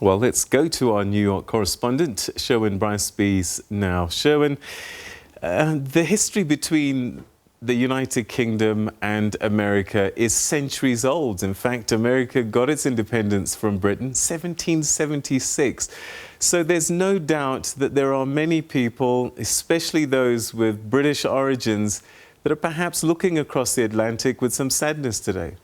Well, let's go to our New York correspondent, Sherwin Bryce-Pease now. Sherwin, the history between the United Kingdom and America is centuries old. In fact, America got its independence from Britain 1776. So there's no doubt that there are many people, especially those with British origins, that are perhaps looking across the Atlantic with some sadness today.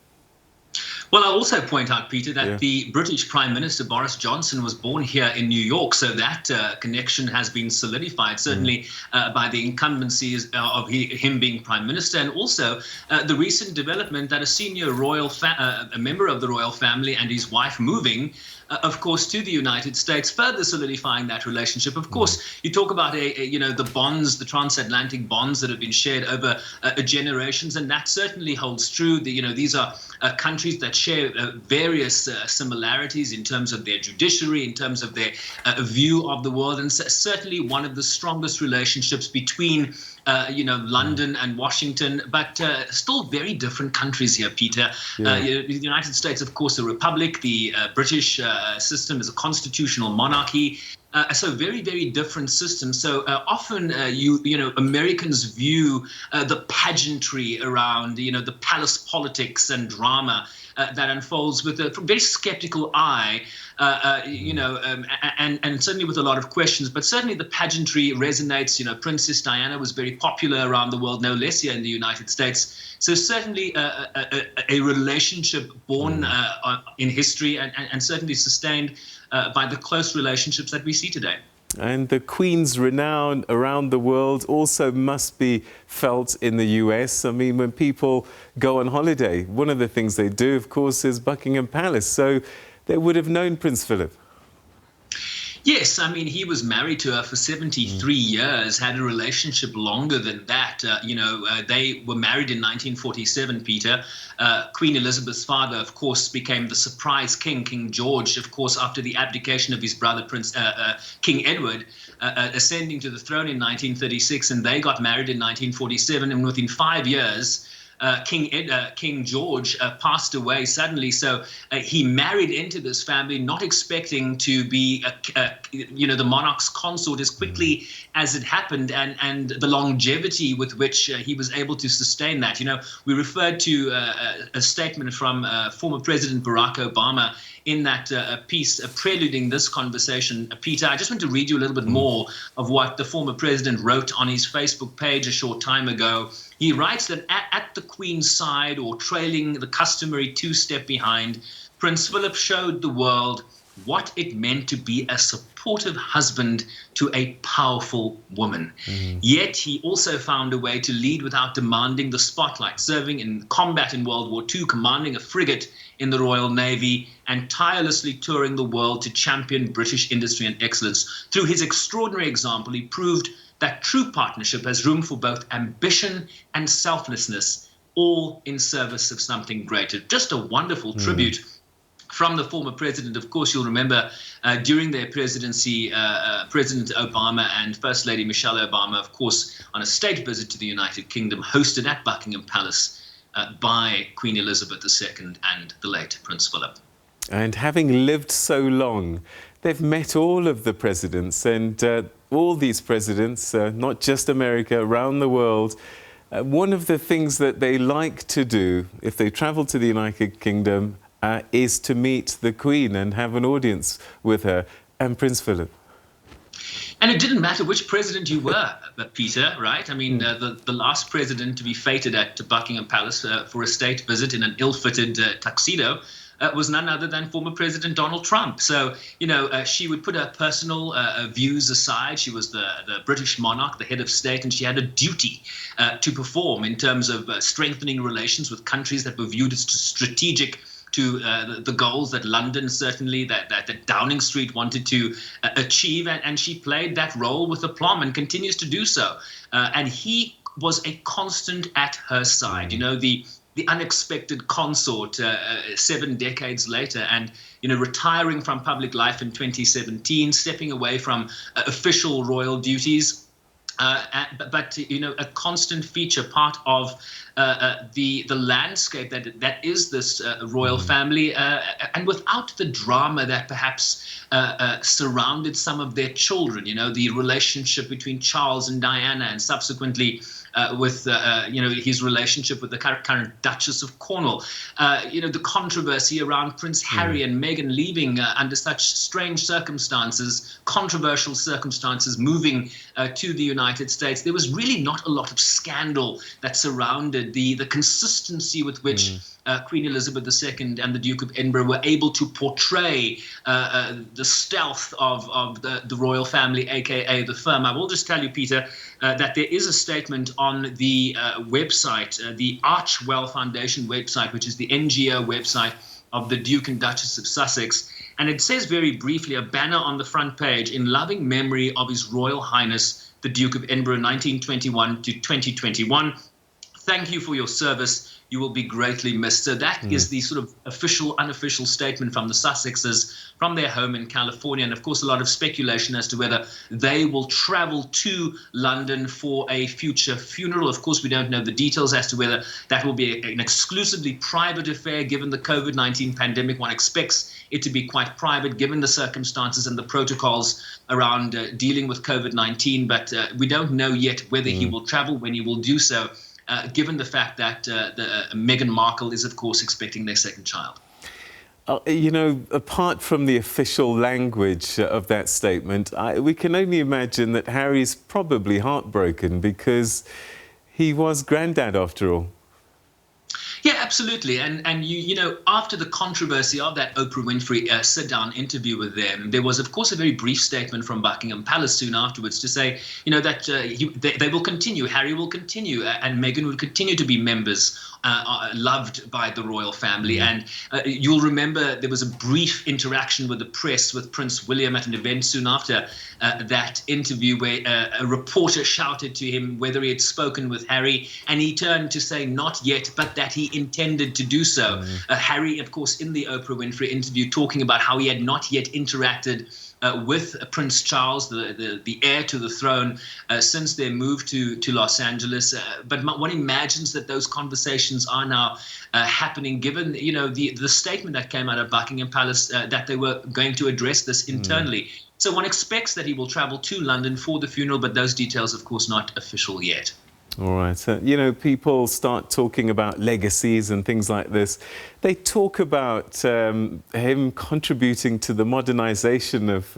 Well, I'll also point out, Peter, that the British Prime Minister Boris Johnson was born here in New York, so that connection has been solidified, certainly by the incumbencies of him being Prime Minister, and also the recent development that a senior a member of the royal family and his wife moving, of course, to the United States, further solidifying that relationship. Of course, you talk about the bonds, the transatlantic bonds that have been shared over generations, and that certainly holds true. These are countries that share various similarities in terms of their judiciary, in terms of their view of the world, and certainly one of the strongest relationships between London and Washington, but still very different countries here, Peter. The United States, of course, a republic. The British system is a constitutional monarchy. So very, very different systems. So often, Americans view the pageantry around, the palace politics and drama that unfolds with a very skeptical eye, and certainly with a lot of questions. But certainly the pageantry resonates. Princess Diana was very popular around the world, no less here in the United States. So certainly a relationship born in history and certainly sustained by the close relationships that we see today. And the Queen's renown around the world also must be felt in the US. I mean, when people go on holiday, one of the things they do, of course, is Buckingham Palace. So they would have known Prince Philip. Yes, I mean, he was married to her for 73 years, had a relationship longer than that. They were married in 1947, Peter. Queen Elizabeth's father, of course, became the surprise king, King George, of course, after the abdication of his brother, King Edward, ascending to the throne in 1936. And they got married in 1947. And within 5 years, King George passed away suddenly, so he married into this family, not expecting to be, the monarch's consort as quickly as it happened, and the longevity with which he was able to sustain that. We referred to a statement from former President Barack Obama in that piece preluding this conversation. Peter, I just want to read you a little bit more of what the former president wrote on his Facebook page a short time ago. He writes that at the Queen's side, or trailing the customary two-step behind, Prince Philip showed the world what it meant to be a supportive husband to a powerful woman. Yet he also found a way to lead without demanding the spotlight, serving in combat in World War II, commanding a frigate in the Royal Navy, and tirelessly touring the world to champion British industry and excellence. Through his extraordinary example, he proved that true partnership has room for both ambition and selflessness, all in service of something greater. Just a wonderful tribute from the former president. Of course, you'll remember during their presidency, President Obama and First Lady Michelle Obama, of course, on a state visit to the United Kingdom, hosted at Buckingham Palace by Queen Elizabeth II and the late Prince Philip. And having lived so long, they've met all of the presidents, and all these presidents, not just America, around the world. One of the things that they like to do if they travel to the United Kingdom is to meet the Queen and have an audience with her and Prince Philip. And it didn't matter which president you were, Peter, right? I mean, the last president to be feted at Buckingham Palace for a state visit in an ill-fitted tuxedo was none other than former President Donald Trump. So, she would put her personal views aside. She was the British monarch, the head of state, and she had a duty to perform in terms of strengthening relations with countries that were viewed as strategic to the goals that London, certainly, that Downing Street wanted to achieve. And she played that role with aplomb and continues to do so. And he was a constant at her side. The unexpected consort 7 decades later, and retiring from public life in 2017, stepping away from official royal duties. But you know, a constant feature, part of the landscape that is this royal family, and without the drama that perhaps surrounded some of their children. You know, the relationship between Charles and Diana, and subsequently with you know, his relationship with the current Duchess of Cornwall. You know, the controversy around Prince Harry and Meghan leaving under such strange circumstances, controversial circumstances, moving to the United States. There was really not a lot of scandal that surrounded the consistency with which Queen Elizabeth II and the Duke of Edinburgh were able to portray the stealth of the royal family, aka the firm. I will just tell you, Peter, that there is a statement on the website, the Archwell Foundation website, which is the NGO website of the Duke and Duchess of Sussex. And it says very briefly, a banner on the front page: in loving memory of His Royal Highness, the Duke of Edinburgh, 1921 to 2021. Thank you for your service. You will be greatly missed. So that is the sort of official, unofficial statement from the Sussexes, from their home in California. And of course, a lot of speculation as to whether they will travel to London for a future funeral. Of course, we don't know the details as to whether that will be an exclusively private affair. Given the COVID-19 pandemic, one expects it to be quite private, given the circumstances and the protocols around dealing with COVID-19. But we don't know yet whether he will travel, when he will do so. Given the fact that Meghan Markle is, of course, expecting their second child. You know, apart from the official language of that statement, we can only imagine that Harry's probably heartbroken, because he was granddad after all. Yeah, absolutely. And you know, after the controversy of that Oprah Winfrey sit-down interview with them, there was, of course, a very brief statement from Buckingham Palace soon afterwards to say, you know, that they will continue, Harry will continue, and Meghan will continue to be members, loved by the royal family. And you'll remember there was a brief interaction with the press with Prince William at an event soon after that interview, where a reporter shouted to him whether he had spoken with Harry, and he turned to say not yet, but that he intended to do so. Harry, of course, in the Oprah Winfrey interview, talking about how he had not yet interacted with Prince Charles, the heir to the throne, since their move to Los Angeles. But one imagines that those conversations are now happening, given, you know, the statement that came out of Buckingham Palace, that they were going to address this internally. So one expects that he will travel to London for the funeral, but those details, of course, not official yet. All right. You know, people start talking about legacies and things like this. They talk about him contributing to the modernization of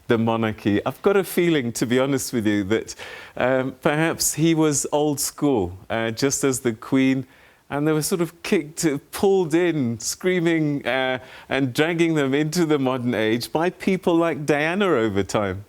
the monarchy. I've got a feeling, to be honest with you, that perhaps he was old school, just as the Queen, and they were sort of pulled in, screaming and dragging them into the modern age by people like Diana over time.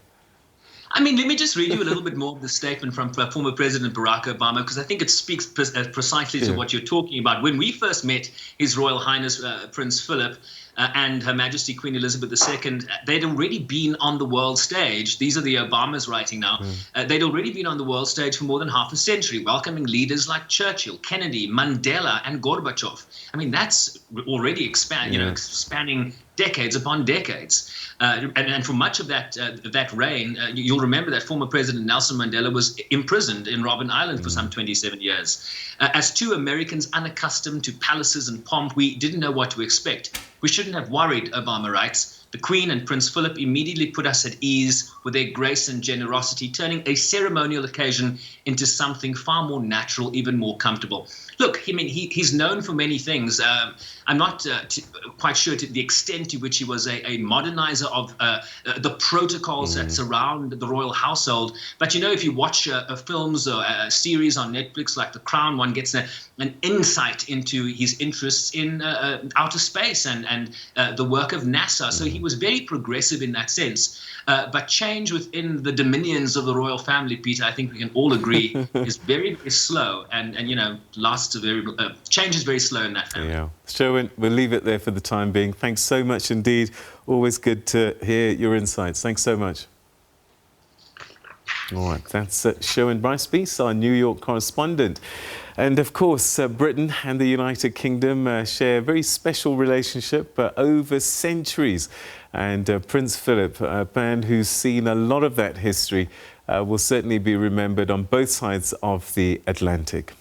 I mean, let me just read you a little bit more of the statement from former President Barack Obama, because I think it speaks precisely to what you're talking about. When we first met His Royal Highness Prince Phillip and Her Majesty Queen Elizabeth II, they'd already been on the world stage. These are the Obamas writing now. They'd already been on the world stage for more than half a century, welcoming leaders like Churchill, Kennedy, Mandela, and Gorbachev. I mean, that's already spanning decades upon decades. And for much of that reign, you'll remember that former President Nelson Mandela was imprisoned in Robben Island for some 27 years. As two Americans unaccustomed to palaces and pomp, we didn't know what to expect. We shouldn't have worried, Obama writes. The Queen and Prince Philip immediately put us at ease with their grace and generosity, turning a ceremonial occasion into something far more natural, even more comfortable. Look, I mean, he's known for many things. I'm not quite sure to the extent to which he was a modernizer of the protocols that surround the royal household. But, you know, if you watch films or a series on Netflix like The Crown, one gets an insight into his interests in outer space and the work of NASA. So he was very progressive in that sense. But change within the dominions of the royal family, Peter, I think we can all agree, is very, very slow. And you know, change is very slow in that family. Yeah. Sherwin, we'll leave it there for the time being. Thanks so much indeed. Always good to hear your insights. Thanks so much. All right, that's Sherwin Bryce-Pease, our New York correspondent. And of course, Britain and the United Kingdom share a very special relationship over centuries. And Prince Philip, a man who's seen a lot of that history, will certainly be remembered on both sides of the Atlantic.